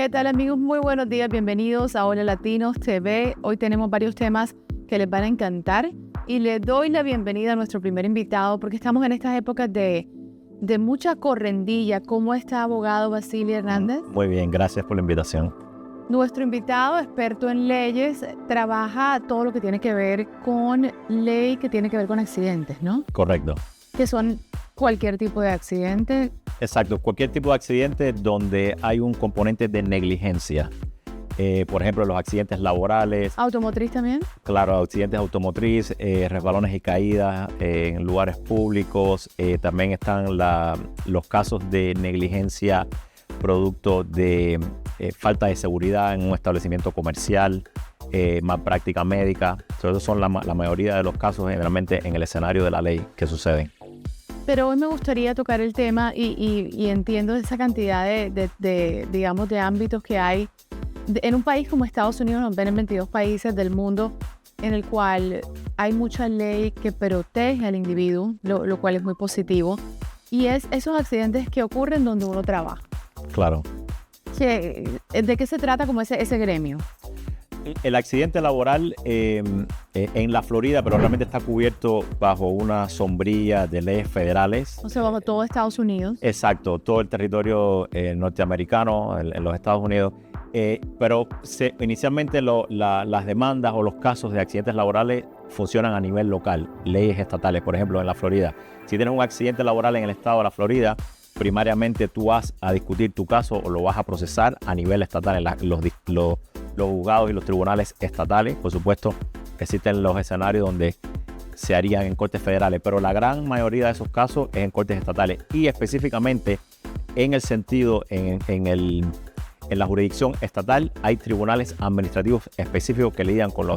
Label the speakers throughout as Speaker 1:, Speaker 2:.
Speaker 1: ¿Qué tal, amigos? Muy buenos días, bienvenidos a Hola Latinos TV. Hoy tenemos varios temas que les van a encantar y les doy la bienvenida a nuestro primer invitado porque estamos en estas épocas de mucha correndilla. ¿Cómo está, abogado Basilio Hernández?
Speaker 2: Muy bien, gracias por la invitación.
Speaker 1: Nuestro invitado, experto en leyes, trabaja todo lo que tiene que ver con ley que tiene que ver con accidentes, ¿no?
Speaker 2: Correcto.
Speaker 1: Que son cualquier tipo de accidente.
Speaker 2: Exacto, cualquier tipo de accidente donde hay un componente de negligencia. Por ejemplo, los accidentes laborales.
Speaker 1: ¿Automotriz también?
Speaker 2: Claro, accidentes automotriz, resbalones y caídas en lugares públicos. También están los casos de negligencia producto de falta de seguridad en un establecimiento comercial, malpráctica médica. Esos son la mayoría de los casos generalmente en el escenario de la ley que suceden.
Speaker 1: Pero hoy me gustaría tocar el tema y entiendo esa cantidad de ámbitos que hay. En un país como Estados Unidos, nos ven en 22 países del mundo, en el cual hay mucha ley que protege al individuo, lo cual es muy positivo. Y es esos accidentes que ocurren donde uno trabaja.
Speaker 2: Claro.
Speaker 1: ¿De qué se trata como ese gremio?
Speaker 2: El accidente laboral en la Florida, pero realmente está cubierto bajo una sombrilla de leyes federales.
Speaker 1: O sea, bajo todo Estados Unidos.
Speaker 2: Exacto, todo el territorio norteamericano, en los Estados Unidos. Pero inicialmente las demandas o los casos de accidentes laborales funcionan a nivel local, leyes estatales. Por ejemplo, en la Florida, si tienes un accidente laboral en el estado de la Florida, primariamente tú vas a discutir tu caso o lo vas a procesar a nivel estatal, los juzgados y los tribunales estatales. Por supuesto, existen los escenarios donde se harían en cortes federales, pero la gran mayoría de esos casos es en cortes estatales y específicamente en el sentido, en la jurisdicción estatal hay tribunales administrativos específicos que lidian con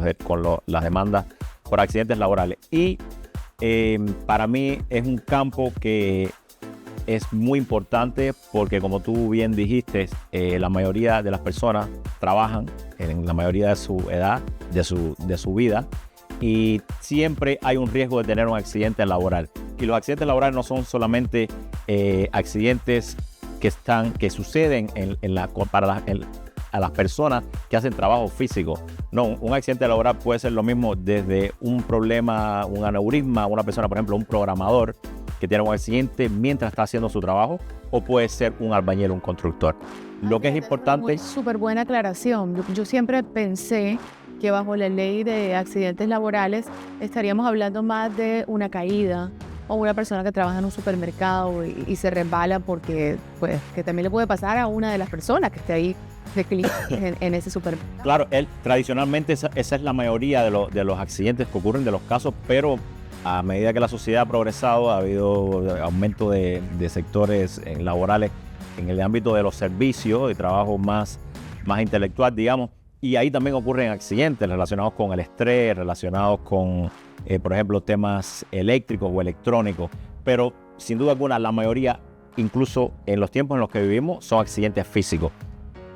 Speaker 2: las demandas por accidentes laborales. Y para mí es un campo que es muy importante porque, como tú bien dijiste, la mayoría de las personas trabajan en la mayoría de su edad, de su vida, y siempre hay un riesgo de tener un accidente laboral. Y los accidentes laborales no son solamente accidentes que suceden a las personas que hacen trabajo físico. No, un accidente laboral puede ser lo mismo desde un problema, un aneurisma, una persona, por ejemplo, un programador que tiene un accidente mientras está haciendo su trabajo, o puede ser un albañil, un constructor. Lo que es importante...
Speaker 1: Súper buena aclaración. Yo siempre pensé que bajo la ley de accidentes laborales estaríamos hablando más de una caída o una persona que trabaja en un supermercado y se resbala porque, pues, que también le puede pasar a una de las personas que esté ahí de cliente en ese supermercado.
Speaker 2: Claro, tradicionalmente esa es la mayoría de los accidentes que ocurren, de los casos, pero a medida que la sociedad ha progresado, ha habido aumento de sectores laborales en el ámbito de los servicios, de trabajo más intelectual, digamos, y ahí también ocurren accidentes relacionados con el estrés, relacionados con, por ejemplo, temas eléctricos o electrónicos, pero sin duda alguna la mayoría, incluso en los tiempos en los que vivimos, son accidentes físicos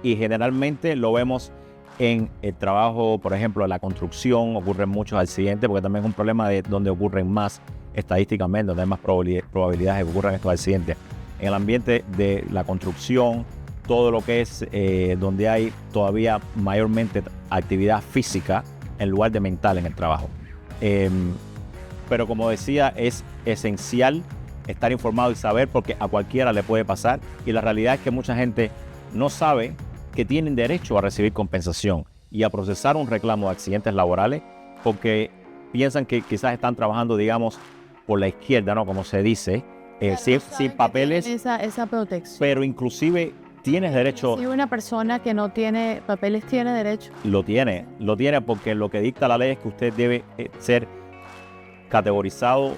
Speaker 2: y generalmente lo vemos en el trabajo. Por ejemplo, en la construcción ocurren muchos accidentes porque también es un problema de donde ocurren más estadísticamente, donde hay más probabilidades de que ocurran estos accidentes. En el ambiente de la construcción, todo lo que es donde hay todavía mayormente actividad física en lugar de mental en el trabajo. Pero como decía, es esencial estar informado y saber porque a cualquiera le puede pasar, y la realidad es que mucha gente no sabe que tienen derecho a recibir compensación y a procesar un reclamo de accidentes laborales porque piensan que quizás están trabajando, digamos, por la izquierda, ¿no? Como se dice, sin papeles.
Speaker 1: Esa protección.
Speaker 2: Pero inclusive tienes derecho.
Speaker 1: Si una persona que no tiene papeles tiene derecho.
Speaker 2: Lo tiene porque lo que dicta la ley es que usted debe ser categorizado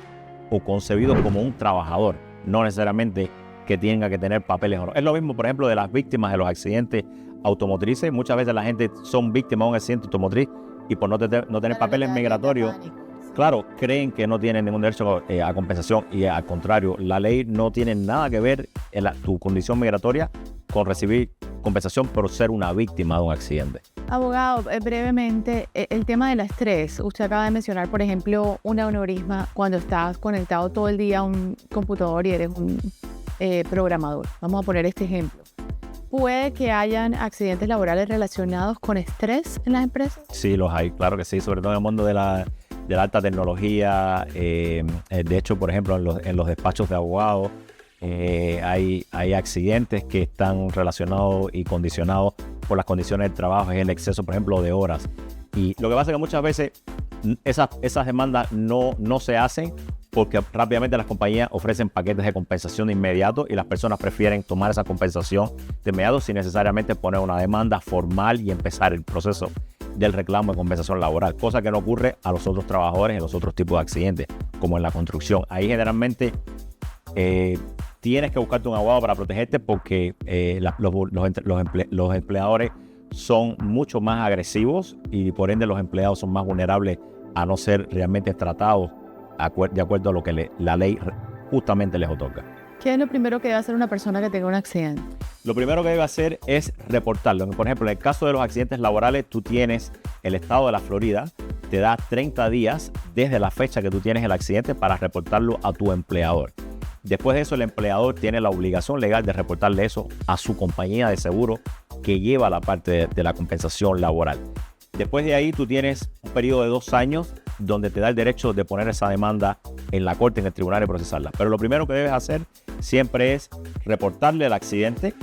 Speaker 2: o concebido como un trabajador, no necesariamente que tenga que tener papeles o no. Es lo mismo, por ejemplo, de las víctimas de los accidentes automotrices. Muchas veces la gente son víctimas de un accidente automotriz y por no tener papeles migratorios, claro, creen que no tienen ningún derecho a compensación, y al contrario, la ley no tiene nada que ver en tu condición migratoria con recibir compensación por ser una víctima de un accidente.
Speaker 1: Abogado, brevemente, el tema del estrés. Usted acaba de mencionar, por ejemplo, un aneurisma cuando estás conectado todo el día a un computador y eres un programador. Vamos a poner este ejemplo. ¿Puede que hayan accidentes laborales relacionados con estrés en las empresas?
Speaker 2: Sí, los hay, claro que sí, sobre todo en el mundo de la alta tecnología. De hecho, por ejemplo, en los despachos de abogados hay accidentes que están relacionados y condicionados por las condiciones del trabajo, es el exceso, por ejemplo, de horas. Y lo que pasa es que muchas veces esas demandas no se hacen porque rápidamente las compañías ofrecen paquetes de compensación de inmediato y las personas prefieren tomar esa compensación de inmediato sin necesariamente poner una demanda formal y empezar el proceso del reclamo de compensación laboral, cosa que no ocurre a los otros trabajadores en los otros tipos de accidentes, como en la construcción. Ahí generalmente tienes que buscarte un abogado para protegerte porque los empleadores son mucho más agresivos y por ende los empleados son más vulnerables a no ser realmente tratados de acuerdo a lo que la ley justamente les otorga.
Speaker 1: ¿Qué es lo primero que debe hacer una persona que tenga un accidente?
Speaker 2: Lo primero que debe hacer es reportarlo. Por ejemplo, en el caso de los accidentes laborales, tú tienes el estado de la Florida, te da 30 días desde la fecha que tú tienes el accidente para reportarlo a tu empleador. Después de eso, el empleador tiene la obligación legal de reportarle eso a su compañía de seguro que lleva la parte de la compensación laboral. Después de ahí, tú tienes un periodo de 2 años donde te da el derecho de poner esa demanda en la corte, en el tribunal y procesarla. Pero lo primero que debes hacer siempre es reportarle el accidente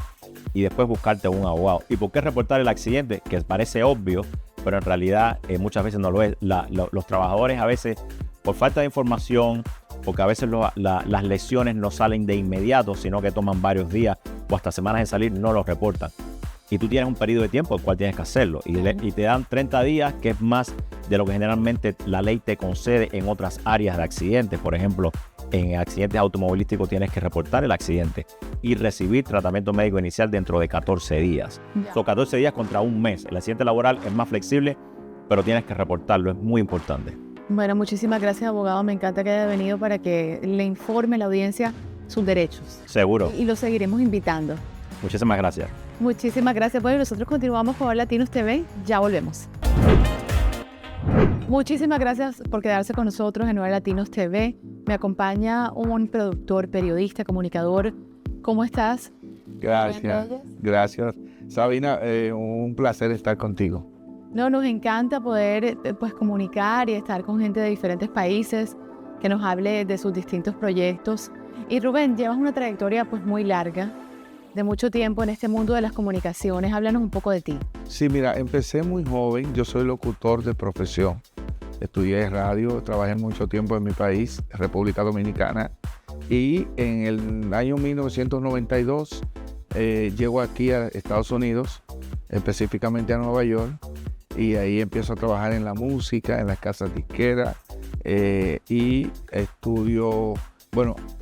Speaker 2: y después buscarte un abogado. ¿Y por qué reportar el accidente? Que parece obvio, pero en realidad muchas veces no lo es. Los trabajadores a veces, por falta de información, porque a veces las lesiones no salen de inmediato, sino que toman varios días o hasta semanas en salir, no los reportan. Y tú tienes un periodo de tiempo en el cual tienes que hacerlo. Y te dan 30 días, que es más de lo que generalmente la ley te concede en otras áreas de accidentes. Por ejemplo, en accidentes automovilísticos tienes que reportar el accidente y recibir tratamiento médico inicial dentro de 14 días. Son 14 días contra un mes. El accidente laboral es más flexible, pero tienes que reportarlo. Es muy importante.
Speaker 1: Bueno, muchísimas gracias, abogado. Me encanta que haya venido para que le informe a la audiencia sus derechos.
Speaker 2: Seguro.
Speaker 1: Y lo seguiremos invitando.
Speaker 2: Muchísimas gracias.
Speaker 1: Muchísimas gracias. Bueno, nosotros continuamos con Latinos TV. Ya volvemos. Muchísimas gracias por quedarse con nosotros en Hola Latinos TV. Me acompaña un productor, periodista, comunicador. ¿Cómo estás?
Speaker 3: Gracias. Sabina, un placer estar contigo.
Speaker 1: No, nos encanta poder comunicar y estar con gente de diferentes países que nos hable de sus distintos proyectos. Y Rubén, llevas una trayectoria muy larga, de mucho tiempo en este mundo de las comunicaciones. Háblanos un poco de ti.
Speaker 3: Sí, mira, empecé muy joven. Yo soy locutor de profesión. Estudié radio, trabajé mucho tiempo en mi país, República Dominicana. Y en el año 1992 llego aquí a Estados Unidos, específicamente a Nueva York. Y ahí empiezo a trabajar en la música, en las casas disqueras. Y estudio,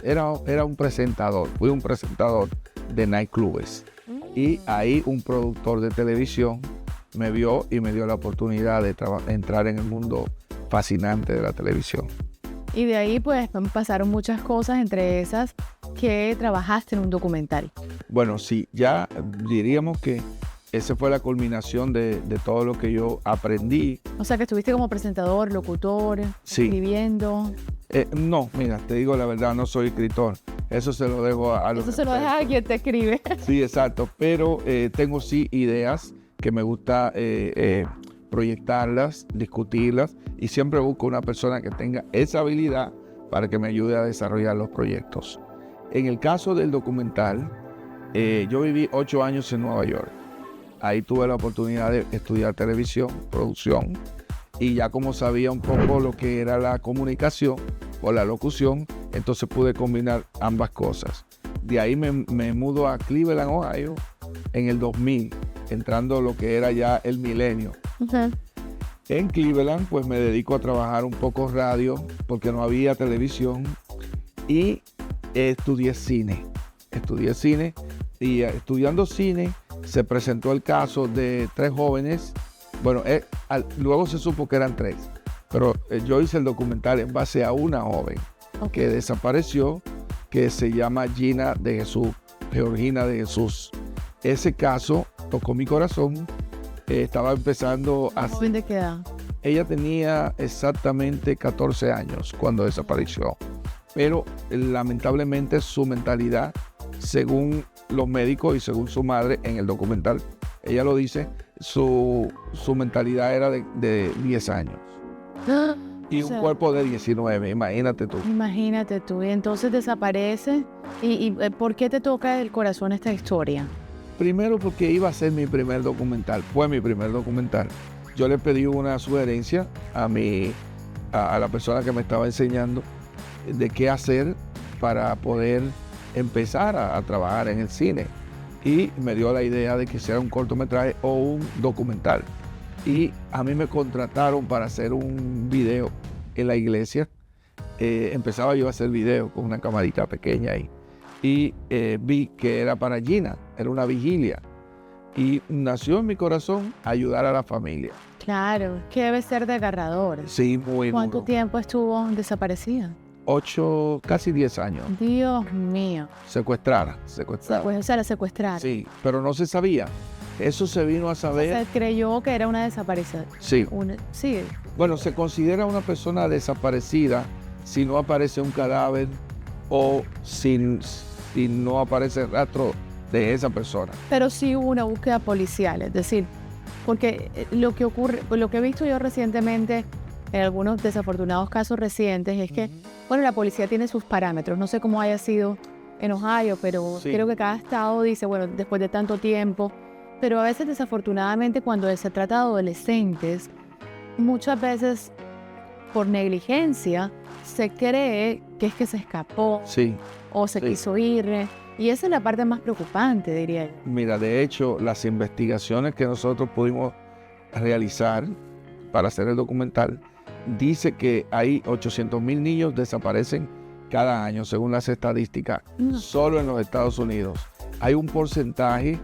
Speaker 3: era un presentador, fui un presentador de nightclubes. Y ahí un productor de televisión me vio y me dio la oportunidad de entrar en el mundo fascinante de la televisión.
Speaker 1: Y de ahí pasaron muchas cosas, entre esas que trabajaste en un documental.
Speaker 3: Bueno, sí, ya diríamos que esa fue la culminación de todo lo que yo aprendí.
Speaker 1: O sea, que estuviste como presentador, locutor,
Speaker 3: sí.
Speaker 1: Escribiendo.
Speaker 3: No, mira, te digo la verdad, no soy escritor. Eso se lo dejo a los...
Speaker 1: Eso se lo deja a quien te escribe.
Speaker 3: Sí, exacto. Pero tengo sí ideas que me gusta proyectarlas, discutirlas, y siempre busco una persona que tenga esa habilidad para que me ayude a desarrollar los proyectos. En el caso del documental, yo viví 8 años en Nueva York. Ahí tuve la oportunidad de estudiar televisión, producción, y ya como sabía un poco lo que era la comunicación o la locución, entonces pude combinar ambas cosas. De ahí me mudo a Cleveland, Ohio, en el 2000, entrando lo que era ya el milenio.
Speaker 1: Uh-huh.
Speaker 3: En Cleveland, pues me dedico a trabajar un poco radio, porque no había televisión, y estudié cine. Y estudiando cine, se presentó el caso de 3 jóvenes. Bueno, luego se supo que eran 3, pero yo hice el documental en base a una joven que desapareció, que se llama Georgina de Jesús. Ese caso tocó mi corazón. Estaba empezando a...
Speaker 1: ¿Joven de qué edad?
Speaker 3: Ella tenía exactamente 14 años cuando desapareció, pero lamentablemente su mentalidad, según los médicos y según su madre en el documental, ella lo dice, su mentalidad era de 10 años. Y
Speaker 1: O
Speaker 3: un
Speaker 1: sea,
Speaker 3: cuerpo de 19, imagínate tú.
Speaker 1: imagínate tú, y entonces desaparece. ¿Y por qué te toca el corazón esta historia?
Speaker 3: Primero porque iba a ser mi primer documental, fue mi primer documental. Yo le pedí una sugerencia a la persona que me estaba enseñando de qué hacer para poder empezar a trabajar en el cine. Y me dio la idea de que sea un cortometraje o un documental. Y a mí me contrataron para hacer un video en la iglesia. Empezaba yo a hacer video con una camarita pequeña ahí. Y vi que era para Gina, era una vigilia. Y nació en mi corazón ayudar a la familia.
Speaker 1: Claro, que debe ser desgarrador.
Speaker 3: Sí, muy
Speaker 1: ¿Cuánto
Speaker 3: duro.
Speaker 1: tiempo estuvo desaparecida?
Speaker 3: 8, casi 10 años.
Speaker 1: Dios mío.
Speaker 3: Secuestrada.
Speaker 1: O sea, la secuestraron.
Speaker 3: Sí, pero no se sabía. Eso se vino a saber.
Speaker 1: Se creyó que era una desaparecida.
Speaker 3: Sí.
Speaker 1: Sí,
Speaker 3: Bueno, se considera una persona desaparecida si no aparece un cadáver o si no aparece rastro de esa persona.
Speaker 1: pero sí hubo una búsqueda policial, es decir, porque lo que ocurre, lo que he visto yo recientemente en algunos desafortunados casos recientes es que, bueno, la policía tiene sus parámetros, no sé cómo haya sido en Ohio, pero
Speaker 3: Sí.
Speaker 1: creo que cada estado dice, bueno, después de tanto tiempo, pero a veces desafortunadamente cuando se trata de adolescentes, muchas veces por negligencia se cree que es que se escapó
Speaker 3: Sí.
Speaker 1: o se
Speaker 3: Sí.
Speaker 1: quiso ir, y esa es la parte más preocupante, diría yo.
Speaker 3: Mira, de hecho, las investigaciones que nosotros pudimos realizar para hacer el documental dice que hay 800,000 niños desaparecen cada año, según las estadísticas,
Speaker 1: No.
Speaker 3: solo en los Estados Unidos. Hay un porcentaje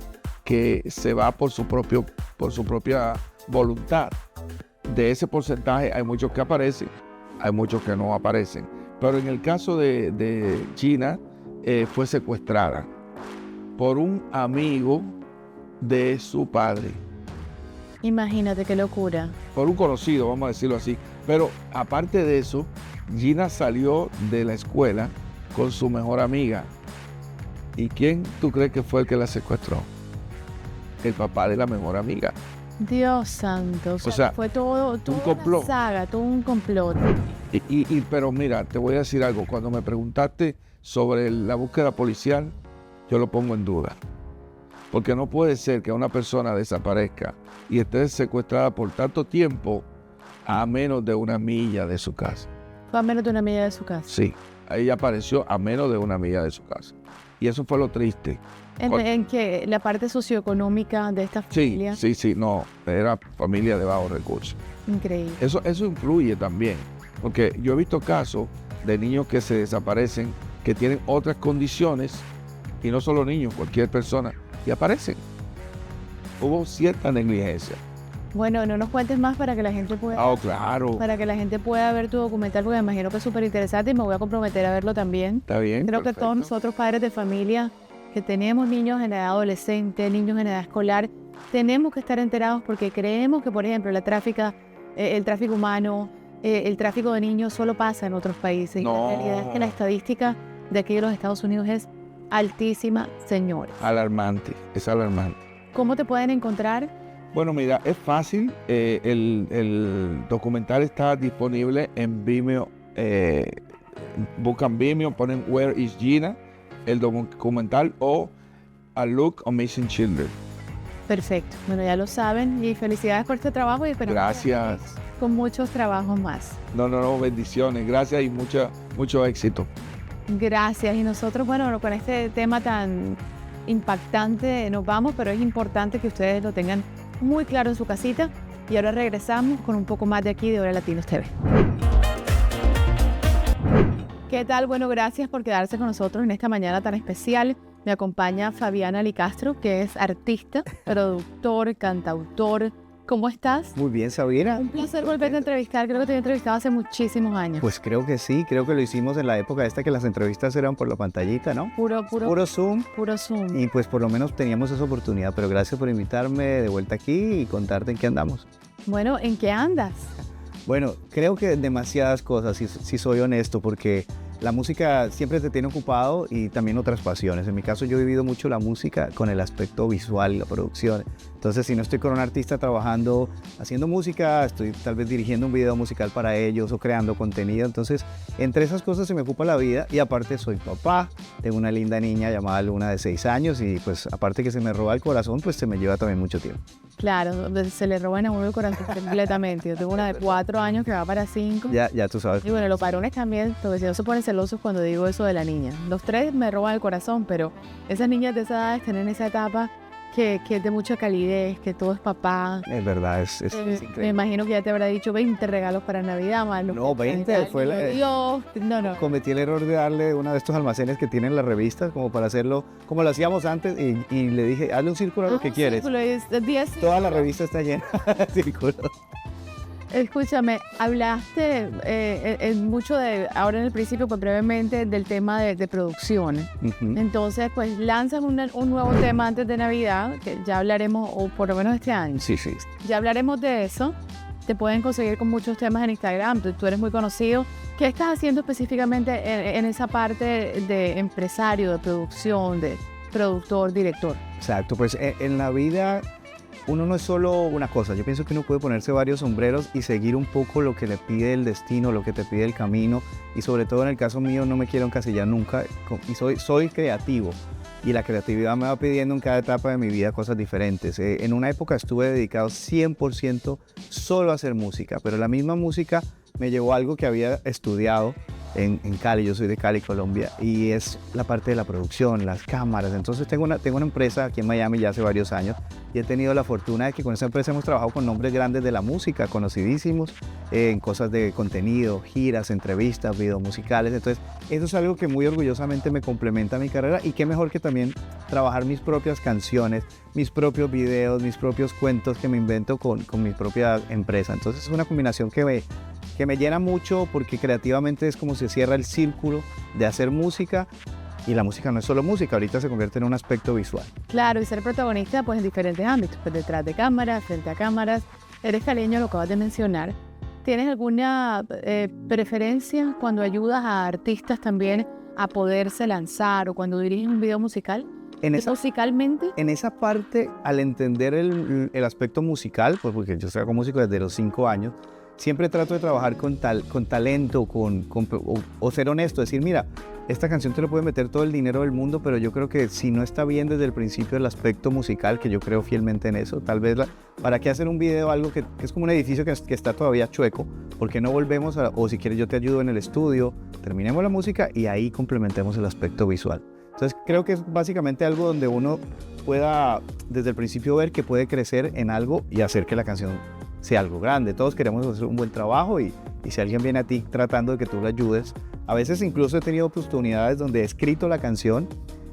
Speaker 3: que se va por su propia voluntad. De ese porcentaje hay muchos que aparecen, hay muchos que no aparecen. Pero en el caso de Gina, fue secuestrada por un amigo de su padre,
Speaker 1: Imagínate qué locura.
Speaker 3: por un conocido, vamos a decirlo así. Pero aparte de eso, Gina salió de la escuela con su mejor amiga. ¿Y quién tú crees que fue el que la secuestró? El papá de la mejor amiga.
Speaker 1: Dios santo. O sea, fue todo una
Speaker 3: complot.
Speaker 1: saga, todo un complot.
Speaker 3: Pero mira, te voy a decir algo. Cuando me preguntaste sobre la búsqueda policial, yo lo pongo en duda. Porque no puede ser que una persona desaparezca y esté secuestrada por tanto tiempo a menos de 1 milla de su casa.
Speaker 1: Fue a menos de 1 milla de su casa.
Speaker 3: Sí, ella apareció a menos de 1 milla de su casa. Y eso fue lo triste.
Speaker 1: En que la parte socioeconómica de esta familia.
Speaker 3: Sí, no, era familia de bajos recursos.
Speaker 1: Increíble.
Speaker 3: Eso influye también, porque yo he visto casos de niños que se desaparecen, que tienen otras condiciones, y no solo niños, cualquier persona, y aparecen. Hubo cierta negligencia.
Speaker 1: Bueno, no nos cuentes más para que la gente pueda,
Speaker 3: Claro,
Speaker 1: para que la gente pueda ver tu documental, porque me imagino que es súper interesante y me voy a comprometer a verlo también.
Speaker 3: está bien.
Speaker 1: Creo que
Speaker 3: perfecto.
Speaker 1: todos nosotros, padres de familia, que tenemos niños en edad adolescente, niños en edad escolar, tenemos que estar enterados porque creemos que, por ejemplo, el tráfico humano, el tráfico de niños solo pasa en otros países. Y
Speaker 3: No.
Speaker 1: la realidad es que la estadística de aquí de los Estados Unidos es altísima, señores.
Speaker 3: Alarmante, es alarmante.
Speaker 1: ¿Cómo te pueden encontrar?
Speaker 3: Bueno, mira, es fácil. El documental está disponible en Vimeo. Buscan Vimeo, ponen Where is Gina, el documental, o A Look on Missing Children.
Speaker 1: Perfecto. Bueno, ya lo saben y felicidades por este trabajo y esperamos
Speaker 3: Gracias.
Speaker 1: con muchos trabajos más.
Speaker 3: No, bendiciones. Gracias y mucho éxito.
Speaker 1: Gracias. Y nosotros, bueno, con este tema tan impactante nos vamos, pero es importante que ustedes lo tengan muy claro en su casita. Y ahora regresamos con un poco más de aquí de Hora Latinos TV. ¿Qué tal? Bueno, gracias por quedarse con nosotros en esta mañana tan especial. Me acompaña Fabiana Licastro, que es artista, productor, cantautor. ¿Cómo estás?
Speaker 4: Muy bien, Sabrina.
Speaker 1: Un placer volverte a entrevistar. Creo que te he entrevistado hace muchísimos años.
Speaker 4: Pues creo que sí, creo que lo hicimos en la época esta que las entrevistas eran por la pantallita, ¿no?
Speaker 1: Puro
Speaker 4: Zoom.
Speaker 1: Puro Zoom.
Speaker 4: Y pues por lo menos teníamos esa oportunidad, pero gracias por invitarme de vuelta aquí y contarte en qué andamos.
Speaker 1: Bueno, ¿en qué andas?
Speaker 4: Bueno, creo que demasiadas cosas, si soy honesto, porque la música siempre te tiene ocupado y también otras pasiones. En mi caso yo he vivido mucho la música con el aspecto visual y la producción. Entonces si no estoy con un artista trabajando, haciendo música, estoy tal vez dirigiendo un video musical para ellos o creando contenido. Entonces entre esas cosas se me ocupa la vida y aparte soy papá, tengo una linda niña llamada Luna de 6 años y pues aparte que se me roba el corazón, pues se me lleva también mucho tiempo.
Speaker 1: Claro, se le roban a uno el corazón completamente. Yo tengo una de 4 años que va para 5.
Speaker 4: Ya tú sabes.
Speaker 1: Y bueno, los varones también, porque si no se ponen celosos cuando digo eso de la niña. Los 3 me roban el corazón, pero esas niñas de esa edad están en esa etapa que es de mucha calidez, que todo es papá.
Speaker 4: Es verdad, es increíble.
Speaker 1: Me imagino que ya te habrá dicho 20 regalos para Navidad, Marlon.
Speaker 4: No, 20 fue la...
Speaker 1: Dios, no.
Speaker 4: Cometí el error de darle uno de estos almacenes que tienen las revistas, como para hacerlo como lo hacíamos antes, y le dije, hazle un círculo a lo que quieres. Toda la revista está llena de círculos.
Speaker 1: Escúchame, hablaste mucho ahora en el principio, pues brevemente, del tema de producción. Entonces, pues lanzan un nuevo tema antes de Navidad, que ya hablaremos, o por lo menos este año.
Speaker 4: Sí.
Speaker 1: Ya hablaremos de eso. Te pueden conseguir con muchos temas en Instagram, tú eres muy conocido. ¿Qué estás haciendo específicamente en esa parte de empresario, de producción, de productor, director?
Speaker 4: Exacto, pues en la vida... Uno no es solo una cosa, yo pienso que uno puede ponerse varios sombreros y seguir un poco lo que le pide el destino, lo que te pide el camino y sobre todo en el caso mío no me quiero encasillar nunca y soy creativo y la creatividad me va pidiendo en cada etapa de mi vida cosas diferentes. En una época estuve dedicado 100% solo a hacer música, pero la misma música me llevó a algo que había estudiado en Cali, yo soy de Cali, Colombia, y es la parte de la producción, las cámaras. Entonces tengo una empresa aquí en Miami ya hace varios años y he tenido la fortuna de que con esa empresa hemos trabajado con nombres grandes de la música, conocidísimos, en cosas de contenido, giras, entrevistas, videos musicales. Entonces eso es algo que muy orgullosamente me complementa a mi carrera y qué mejor que también trabajar mis propias canciones, mis propios videos, mis propios cuentos que me invento con mi propia empresa. Entonces es una combinación que me llena mucho porque creativamente es como se cierra el círculo de hacer música y la música no es solo música, ahorita se convierte en un aspecto visual.
Speaker 1: Claro, y ser protagonista pues en diferentes ámbitos, pues detrás de cámaras, frente a cámaras. Eres caleño, lo acabas de mencionar. ¿Tienes alguna preferencia cuando ayudas a artistas también a poderse lanzar o cuando diriges un video musical? ¿Musicalmente?
Speaker 4: En esa parte, al entender el aspecto musical, pues porque yo soy músico desde los 5 años, siempre trato de trabajar con talento, o ser honesto, decir, mira, esta canción te lo puede meter todo el dinero del mundo, pero yo creo que si no está bien desde el principio el aspecto musical, que yo creo fielmente en eso, tal vez, ¿para qué hacer un video algo que es como un edificio que está todavía chueco? ¿Por qué no volvemos o si quieres yo te ayudo en el estudio, terminemos la música y ahí complementemos el aspecto visual? Entonces creo que es básicamente algo donde uno pueda desde el principio ver que puede crecer en algo y hacer que la canción sea algo grande. Todos queremos hacer un buen trabajo y si alguien viene a ti tratando de que tú lo ayudes, a veces incluso he tenido oportunidades donde he escrito la canción,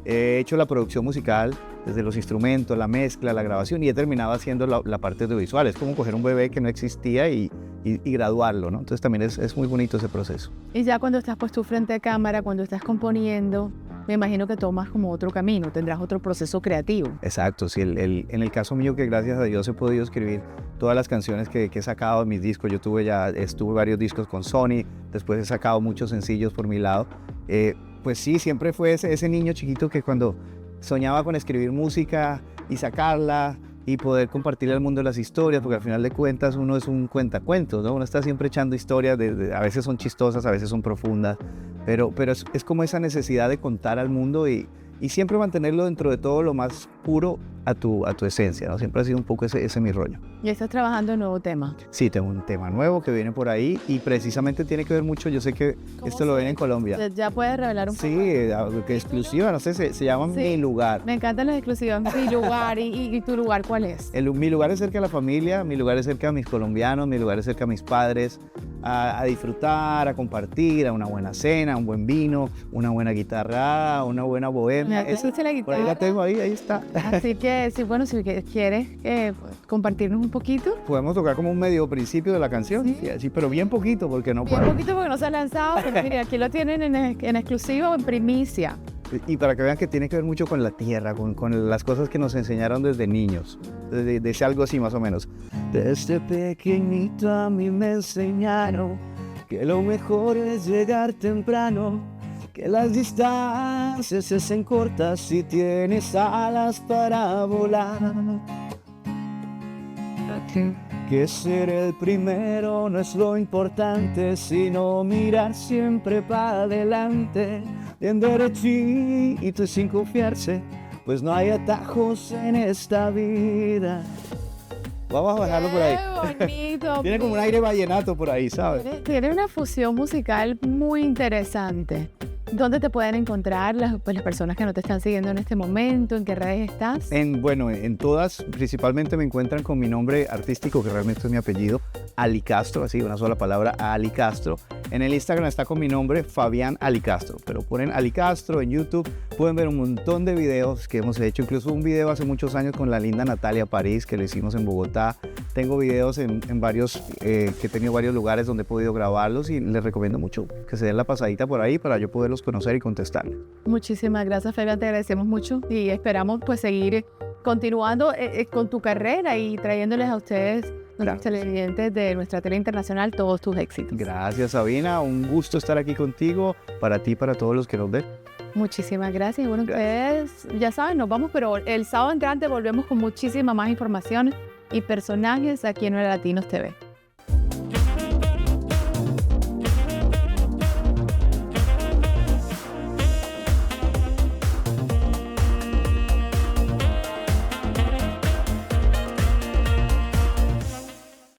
Speaker 4: he hecho la producción musical, desde los instrumentos, la mezcla, la grabación y he terminado haciendo la parte audiovisual. Es como coger un bebé que no existía y graduarlo, ¿no? Entonces también es muy bonito ese proceso.
Speaker 1: Y ya cuando estás pues tú frente a cámara, cuando estás componiendo, me imagino que tomas como otro camino, tendrás otro proceso creativo.
Speaker 4: Exacto, sí, en el caso mío que gracias a Dios he podido escribir todas las canciones que he sacado de mis discos. Yo estuve varios discos con Sony, después he sacado muchos sencillos por mi lado. Pues sí, siempre fue ese niño chiquito que cuando soñaba con escribir música y sacarla y poder compartirle al mundo las historias, porque al final de cuentas uno es un cuentacuentos, ¿no? Uno está siempre echando historias, a veces son chistosas, a veces son profundas, pero es como esa necesidad de contar al mundo y siempre mantenerlo dentro de todo lo más puro a tu esencia, ¿no? Siempre ha sido un poco ese mi rollo.
Speaker 1: ¿Y estás trabajando en nuevo tema?
Speaker 4: Sí, tengo un tema nuevo que viene por ahí y precisamente tiene que ver mucho, yo sé que esto lo ven en Colombia.
Speaker 1: ¿Ya puedes revelar un poco?
Speaker 4: Sí, que exclusiva, no sé, se llama sí. Mi Lugar.
Speaker 1: Me encantan las exclusivas, Mi Lugar. ¿Y tu lugar cuál es?
Speaker 4: Mi lugar es cerca de la familia, mi lugar es cerca de mis colombianos, mi lugar es cerca de mis padres, a disfrutar, a compartir, a una buena cena, un buen vino, una buena guitarra, una buena bohemia.
Speaker 1: ¿Esa es la guitarra?
Speaker 4: Por ahí la tengo, ahí está.
Speaker 1: Así que, sí, bueno, si quieres compartirnos un poquito.
Speaker 4: Podemos tocar como un medio principio de la canción, sí, pero bien poquito porque no
Speaker 1: puedo. Bien poquito porque no se ha lanzado, pero mire, aquí lo tienen en exclusivo, en primicia.
Speaker 4: Y para que vean que tiene que ver mucho con la tierra, con las cosas que nos enseñaron desde niños, desde algo así más o menos. Desde pequeñito a mí me enseñaron que lo mejor es llegar temprano que las distancias se hacen cortas si tienes alas para volar. Que ser el primero no es lo importante, sino mirar siempre para adelante, bien derechito y sin confiarse, pues no hay atajos en esta vida. Vamos a dejarlo por ahí.
Speaker 1: ¡Qué bonito!
Speaker 4: Tiene como un aire vallenato por ahí, ¿sabes?
Speaker 1: Tiene una fusión musical muy interesante. ¿Dónde te pueden encontrar las personas que no te están siguiendo en este momento? ¿En qué redes estás?
Speaker 4: Bueno, en todas, principalmente me encuentran con mi nombre artístico, que realmente es mi apellido, Ali Castro, así, una sola palabra, Ali Castro. En el Instagram está con mi nombre, Fabián Ali Castro, pero ponen Ali Castro en YouTube, pueden ver un montón de videos que hemos hecho, incluso un video hace muchos años con la linda Natalia París, que le hicimos en Bogotá. Tengo videos en varios, que he tenido varios lugares donde he podido grabarlos y les recomiendo mucho que se den la pasadita por ahí para yo poderlos conocer y contestarles.
Speaker 1: Muchísimas gracias, Fabián, te agradecemos mucho y esperamos pues seguir continuando con tu carrera y trayéndoles a ustedes, los televidentes de nuestra tele internacional, todos tus éxitos.
Speaker 4: Gracias, Sabina, un gusto estar aquí contigo, para ti y para todos los que nos ven.
Speaker 1: Muchísimas gracias. Bueno, ustedes ya saben, nos vamos, pero el sábado entrante volvemos con muchísima más información y personajes aquí en Nueva Latinos TV.